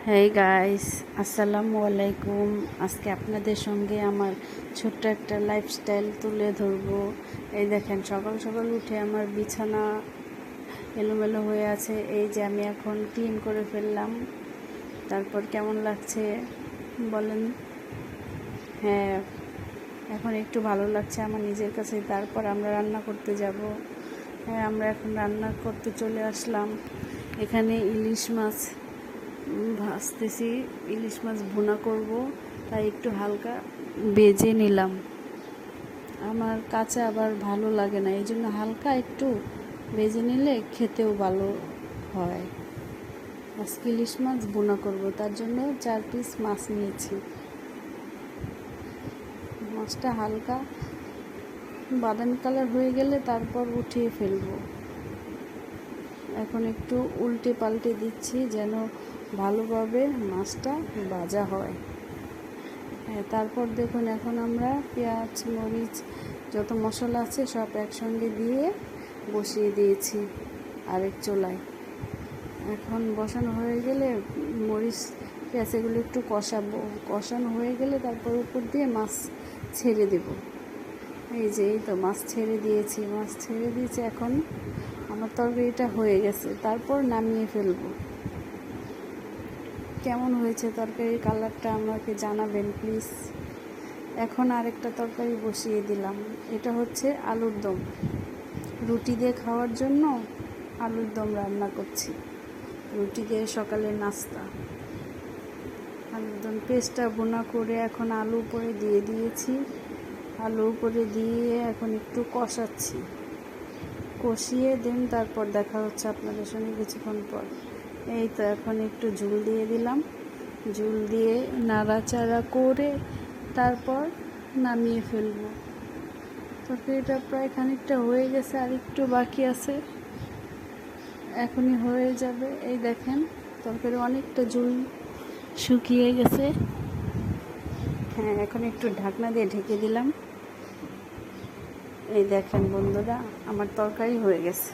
Hey guys, আসসালামু আলাইকুম। আজকে আপনাদের সঙ্গে আমার ছোট্ট একটা লাইফস্টাইল তুলে ধরবো। এই দেখেন, সকাল সকাল উঠে আমার বিছানা এলোমেলো হয়ে আছে। এই যে আমি এখন ক্লিন করে ফেললাম। তারপর কেমন লাগছে বলেন? হ্যাঁ, এখন একটু ভালো লাগছে আমার নিজের কাছে। তারপর আমরা রান্না করতে যাব। হ্যাঁ, আমরা এখন রান্না করতে চলে আসলাম। এখানে ইলিশ মাছ ভাজতেছি, ইলিশ মাছ ভুনা করব, তাই একটু হালকা ভেজে নিলাম। আমার কাঁচা আবার ভালো লাগে না, এই জন্য হালকা একটু ভেজে নিলে খেতেও ভালো হয়। আজকে ইলিশ মাছ ভুনা করব, তার জন্য 4 পিস মাছ নিয়েছি। মাছটা হালকা বাদামি কালার হয়ে গেলে তারপর উঠিয়ে ফেলবো। এখন একটু উল্টে পাল্টে দিচ্ছি যেন ভালোভাবে মাছটা ভাজা হয়। হ্যাঁ, তারপর দেখুন, এখন আমরা পেঁয়াজ মরিচ যত মশলা আছে সব একসঙ্গে দিয়ে বসিয়ে দিয়েছি আরেক চুলায়। এখন বসানো হয়ে গেলে মরিচ পেঁয়াজ এগুলো একটু কষানো হয়ে গেলে তারপর উপর দিয়ে মাছ ছেড়ে দেব। এই তো মাছ ছেড়ে দিয়েছি। এখন আমার তরকারিটা হয়ে গেছে, তারপর নামিয়ে ফেলবো। কেমন হয়েছে তরকারির কালারটা আমাকে জানাবেন প্লিজ। এখন আরেকটা তরকারি বসিয়ে দিলাম। এটা হচ্ছে আলুর দম। রুটি দিয়ে খাওয়ার জন্য আলুর দম রান্না করছি। রুটি দিয়ে সকালের নাস্তা। আলুর দম পেস্টটা ভুনা করে এখন আলু উপরে দিয়ে দিয়েছি। আলু উপরে দিয়ে এখন একটু কষিয়ে দেন, তারপর দেখা হচ্ছে আপনাদের সঙ্গে কিছুক্ষণ পর। এই তো এখন একটু ঝোল দিয়ে দিলাম। ঝোল দিয়ে নাড়াচাড়া করে তারপর নামিয়ে ফেলবো। তরকারিটা প্রায় খানিকটা হয়ে গেছে, আর একটু বাকি আছে, এখনই হয়ে যাবে। এই দেখেন, তরকারি অনেকটা ঝোল শুকিয়ে গেছে। হ্যাঁ, এখন একটু ঢাকনা দিয়ে ঢেকে দিলাম। এই দেখেন বন্ধুরা, আমার তরকারি হয়ে গেছে।